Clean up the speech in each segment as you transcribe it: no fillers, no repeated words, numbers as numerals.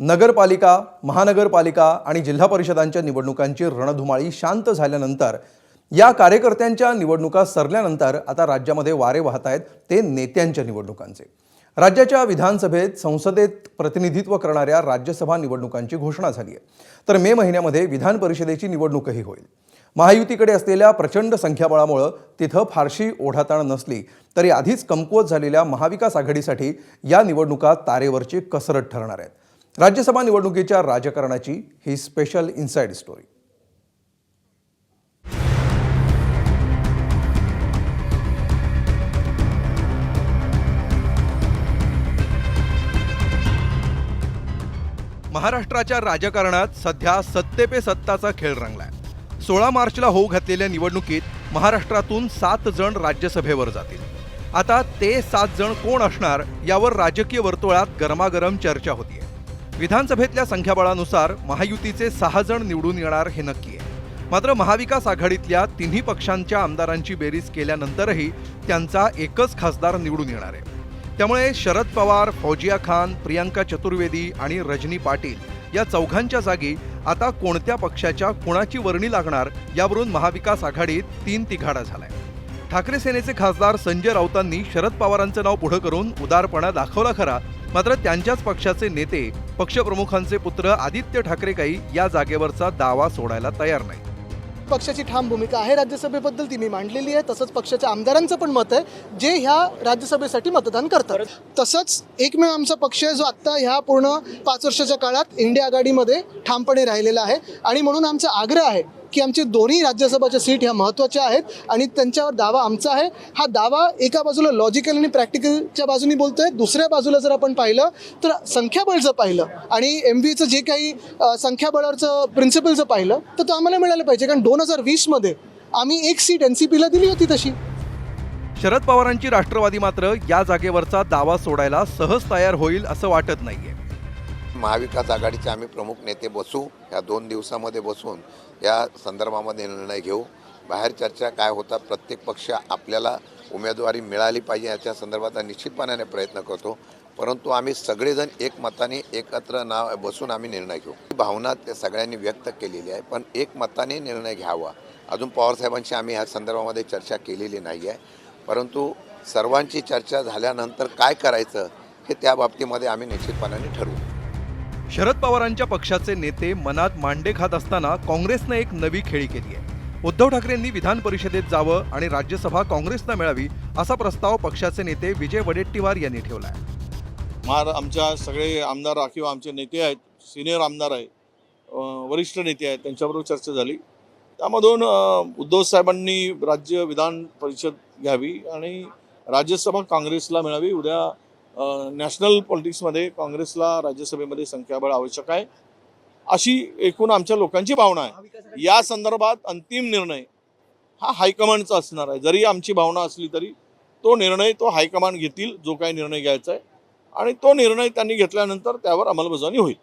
नगरपालिका, महानगरपालिका आणि जिल्हा परिषदांच्या निवडणुकांची रणधुमाळी शांत झाल्यानंतर या कार्यकर्त्यांच्या निवडणुका सरल्यानंतर आता राज्यामध्ये वारे वाहत आहेत ते नेत्यांच्या निवडणुकांचे। राज्याच्या विधानसभेत संसदेत प्रतिनिधित्व करणाऱ्या राज्यसभा निवडणुकांची घोषणा झाली आहे। तर मे महिन्यामध्ये विधान परिषदेची निवडणूकही होईल। महायुतीकडे असलेल्या प्रचंड संख्याबळामुळे तिथं फारशी ओढाताण नसली तरी आधीच कमकुवत झालेल्या महाविकास आघाडीसाठी या निवडणुका तारेवरची कसरत ठरणार आहेत। राज्यसभा निवडणुकीच्या राजकारणाची ही स्पेशल इनसाइड स्टोरी। महाराष्ट्राच्या राजकारणात सध्या सत्ते पे सत्ताचा खेळ रंगलाय। 16 मार्चला होऊ घातलेल्या निवडणुकीत महाराष्ट्रातून 7 जण राज्यसभेवर जातील। आता ते 7 जण कोण असणार यावर राजकीय वर्तुळात गरमागरम चर्चा होतीये। विधानसभेतल्या संख्याबळानुसार महायुतीचे 6 जण निवडून येणार हे नक्की आहे। मात्र महाविकास आघाडीतल्या तिन्ही पक्षांच्या आमदारांची बेरीज केल्यानंतरही त्यांचा एकच खासदार निवडून येणार आहे। त्यामुळे शरद पवार, फौजिया खान, प्रियंका चतुर्वेदी आणि रजनी पाटील या चौघांच्या जागी आता कोणत्या पक्षाच्या कुणाची वर्णी लागणार यावरून महाविकास आघाडीत 3 तिघाडा झालाय। ठाकरे सेनेचे खासदार संजय राऊतांनी शरद पवारांचं नाव पुढे करून उदारपणा दाखवला खरा, मात्र त्यांच्याच पक्षाचे नेते पक्षप्रमुखांचे पुत्र आदित्य ठाकरे काही या जागेवरचा दावा सोडायला तयार नाही। पक्षाची ठाम भूमिका आहे राज्यसभेबद्दल, ती मी मांडलेली आहे। तसंच पक्षाच्या आमदारांचं पण मत आहे जे ह्या राज्यसभेसाठी मतदान करतात। तसंच एकमेव आमचा पक्ष आहे जो आत्ता ह्या पूर्ण 5 वर्षाच्या काळात इंडिया आघाडीमध्ये ठामपणे राहिलेला आहे आणि म्हणून आमचा आग्रह आहे की आमचे दोन्ही राज्यसभाच्या सीट ह्या महत्त्वाच्या आहेत आणि त्यांच्यावर दावा आमचा आहे। हा दावा एका बाजूला लॉजिकल आणि प्रॅक्टिकलच्या बाजूने बोलतोय, दुसऱ्या बाजूला जर आपण पाहिलं तर संख्याबळ जर पाहिलं आणि MVचं जे काही संख्याबळाचं प्रिन्सिपल जर पाहिलं तर तो आम्हाला मिळालं पाहिजे, कारण 2020 मध्ये आम्ही 1 सीट NCPला दिली होती तशी। शरद पवारांची राष्ट्रवादी मात्र या जागेवरचा दावा सोडायला सहज तयार होईल असं वाटत नाहीये। महाविकास आघाडीचे आम्ही प्रमुख नेते बसू, या 2 दिवसामध्ये बसून या संदर्भामध्ये निर्णय घेऊ। बाहेर चर्चा काय होतात, प्रत्येक पक्ष आपल्याला उमेदवारी मिळाली पाहिजे याच्या संदर्भात निश्चितपणाने प्रयत्न करतो, परंतु आम्ही सगळेजण एकमताने एकत्र बसून आम्ही निर्णय घेऊ। भावना त्या सगळ्यांनी व्यक्त केलेली आहे, पण एकमताने निर्णय घ्यावा। अजून पवारसाहेबांशी आम्ही ह्या संदर्भामध्ये चर्चा केलेली नाही आहे, परंतु सर्वांची चर्चा झाल्यानंतर काय करायचं हे त्या बाबतीमध्ये आम्ही निश्चितपणाने ठरवू। शरद पवारांच्या पक्षाचे नेते मनात मांडे खात असताना काँग्रेसने एक नवी खेळी केली आहे। उद्धव ठाकरेंनी विधान परिषदेत जावं आणि राज्यसभा काँग्रेसला मिळावी असा प्रस्ताव पक्षाचे नेते विजय वडेट्टीवार यांनी ठेवला आहे। आमच्या सगळे आमदार किंवा आमचे नेते आहेत, सिनियर आमदार आहेत, वरिष्ठ नेते आहेत, त्यांच्याबरोबर चर्चा झाली। त्यामधून उद्धव साहेबांनी राज्य विधान परिषद घ्यावी आणि राज्यसभा काँग्रेसला मिळावी। उद्या नॅशनल पॉलिटिक्समध्ये काँग्रेसला राज्यसभेमध्ये संख्याबळ आवश्यक आहे अशी एकूण आमच्या लोकांची भावना आहे। या संदर्भात अंतिम निर्णय हा हायकमांडचा असणार आहे। जरी आमची भावना असली तरी तो निर्णय हायकमांड घेतील, जो काही निर्णय घ्यायचा आहे, आणि तो निर्णय त्यांनी घेतल्यानंतर त्यावर अंमलबजावणी होईल।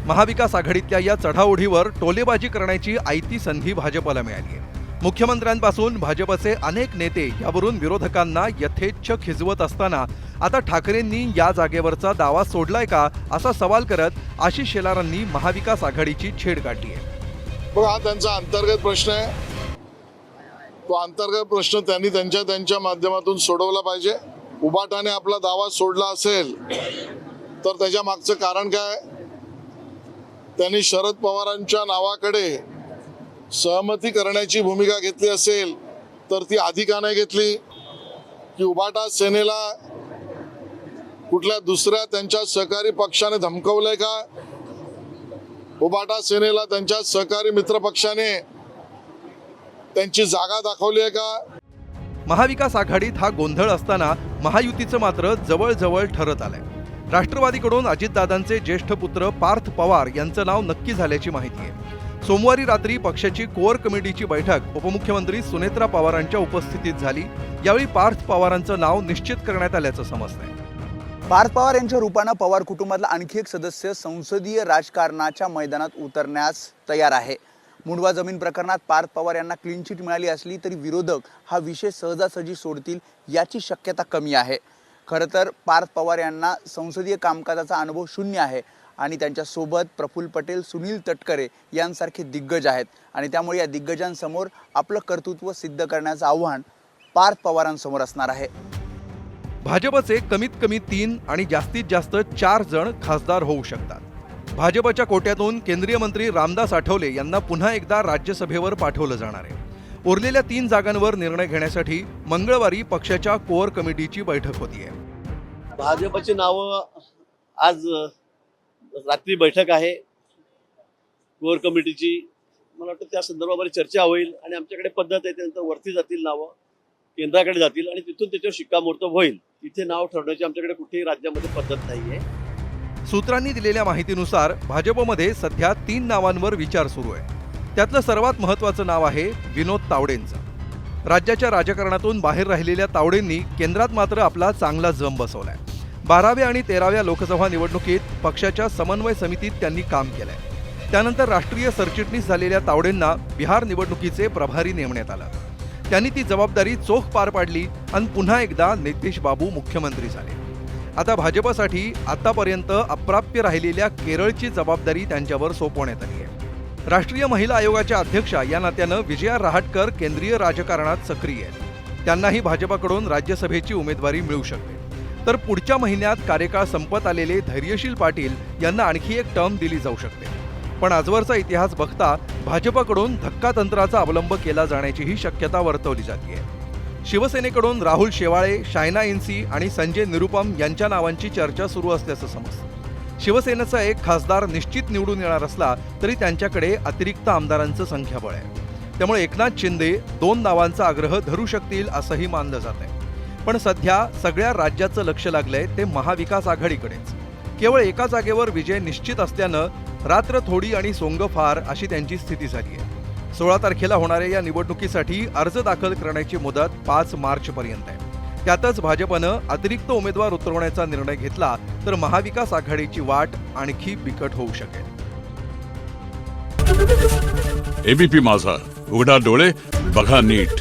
महाविकास आघाडीतल्या या चढाओढीवर टोलेबाजी करण्याची आयती संधी भाजपला मिळाली आहे। मुख्यमंत्र्यांपासून भाजपचे अनेक नेते यावरून विरोधकांना यथेच्छ खिजवत असताना आता ठाकरेंनी या जागेवरचा दावा सोडलाय का असा सवाल करत आशिष शेलारांनी महाविकास आघाडीची छेड काढली आहे। बघा, हा त्यांचा अंतर्गत प्रश्न आहे। तो अंतर्गत प्रश्न त्यांनी त्यांच्या माध्यमातून सोडवला पाहिजे। उबाटाने आपला दावा सोडला असेल तर त्याच्या मागचं कारण काय? त्यांनी शरद पवारांच्या नावाकडे सहमती करण्याची भूमिका घेतली असेल तर ती आधी का नाही घेतली? की उबाटा सेनेला कुठल्या दुसऱ्या त्यांच्या सहकारी पक्षाने धमकवलंय का? उबाटा सेनेला त्यांच्या सहकारी मित्र पक्षाने त्यांची जागा दाखवली आहे का? महाविकास आघाडीत हा गोंधळ असताना महायुतीचं मात्र जवळजवळ ठरत आलंय। राष्ट्रवादीकडून अजितदादांचे ज्येष्ठ पुत्र पार्थ पवार यांचं नाव नक्की झाल्याची माहिती आहे। सोमवारी रात्री पक्षाची कोअर कमिटीची बैठक उपमुख्यमंत्री सुनेत्रा पवारांच्या उपस्थितीत झाली। यावेळी पार्थ पवारांचं नाव निश्चित करण्यात आल्याचं समजतंय। पार्थ पवार यांच्या रूपानं पवार कुटुंबातला आणखी एक सदस्य संसदीय राजकारणाच्या मैदानात उतरण्यास तयार आहे। मुंडवा जमीन प्रकरणात पार्थ पवार यांना क्लीन चिट मिळाली असली तरी विरोधक हा विषय सहजासहजी सोडतील याची शक्यता कमी आहे। खरं तर पार्थ पवार यांना संसदीय कामकाजाचा अनुभव शून्य आहे आणि त्यांच्यासोबत प्रफुल्ल पटेल, सुनील तटकरे यांसारखे दिग्गज आहेत आणि त्यामुळे या दिग्गजांसमोर आपलं कर्तृत्व सिद्ध करण्याचं आव्हान पार्थ पवारांसमोर असणार आहे. भाजपचे कमीत कमी 3 आणि जास्तीत जास्त 4 जण खासदार होऊ शकतात. भाजपच्या कोट्यातून केंद्रीय मंत्री रामदास आठवले यांना पुन्हा एकदा राज्यसभेवर पाठवलं जाणार आहे. उरलेल्या 3 जागांवर निर्णय घेण्यासाठी मंगळवारी पक्षाच्या कोअर कमिटीची बैठक होतीये. भाजपची नावं आज रात्री बैठक आहे कोअर कमिटीची. मला वाटतं त्या संदर्भामध्ये चर्चा होईल आणि आमच्याकडे पद्धत आहे त्यानंतर वरती जातील नावं, केंद्राकडे जातील आणि तिथून त्याच्यावर शिक्कामोर्तब होईल. तिथे नाव ठरवण्याची आमच्याकडे कुठेही राज्यामध्ये पद्धत नाही आहे. सूत्रांनी दिलेल्या माहितीनुसार भाजपमध्ये सध्या 3 नावांवर विचार सुरू आहे. त्यातलं सर्वात महत्त्वाचं नाव आहे विनोद तावडेंचं. राज्याच्या राजकारणातून बाहेर राहिलेल्या तावडेंनी केंद्रात मात्र आपला चांगला जम बसवलाय. 12व्या आणि 13व्या लोकसभा निवडणुकीत पक्षाच्या समन्वय समितीत त्यांनी काम केलंय. त्यानंतर राष्ट्रीय सरचिटणीस झालेल्या तावडेंना बिहार निवडणुकीचे प्रभारी नेमण्यात आलं. त्यांनी ती जबाबदारी चोख पार पाडली आणि पुन्हा एकदा नितीश बाबू मुख्यमंत्री झाले. आता भाजपसाठी आतापर्यंत अप्राप्य राहिलेल्या केरळची जबाबदारी त्यांच्यावर सोपवण्यात आली आहे. राष्ट्रीय महिला आयोगाच्या अध्यक्षा या नात्यानं विजया रहाटकर केंद्रीय राजकारणात सक्रिय आहेत. त्यांनाही भाजपकडून राज्यसभेची उमेदवारी मिळू शकते. तर पुढच्या महिन्यात कार्यकाळ संपत आलेले धैर्यशील पाटील यांना आणखी एक टर्म दिली जाऊ शकते. पण आजवरचा इतिहास बघता भाजपकडून धक्कातंत्राचा अवलंब केला जाण्याचीही शक्यता वर्तवली जाते. शिवसेनेकडून राहुल शेवाळे, शायना इन्सी आणि संजय निरुपम यांच्या नावांची चर्चा सुरू असल्याचं समजतं. शिवसेनेचा एक खासदार निश्चित निवडून येणार असला तरी त्यांच्याकडे अतिरिक्त आमदारांचं संख्याबळ आहे. त्यामुळे एकनाथ शिंदे 2 नावांचा आग्रह धरू शकतील असंही मानलं जात आहे. पण सध्या सगळ्या राज्याचं लक्ष लागलंय ते महाविकास आघाडीकडेच. केवळ एका जागेवर विजय निश्चित असल्यानं रात्र थोडी आणि सोंग फार अशी त्यांची स्थिती झाली आहे. 16 तारखेला होणाऱ्या या निवडणुकीसाठी अर्ज दाखल करण्याची मुदत 5 मार्चपर्यंत आहे. त्यातच भाजपनं अतिरिक्त उमेदवार उतरवण्याचा निर्णय घेतला तर महाविकास आघाडीची वाट आणखी बिकट होऊ शकेल. एबीपी माझा, उघडा डोळे बघा नीट.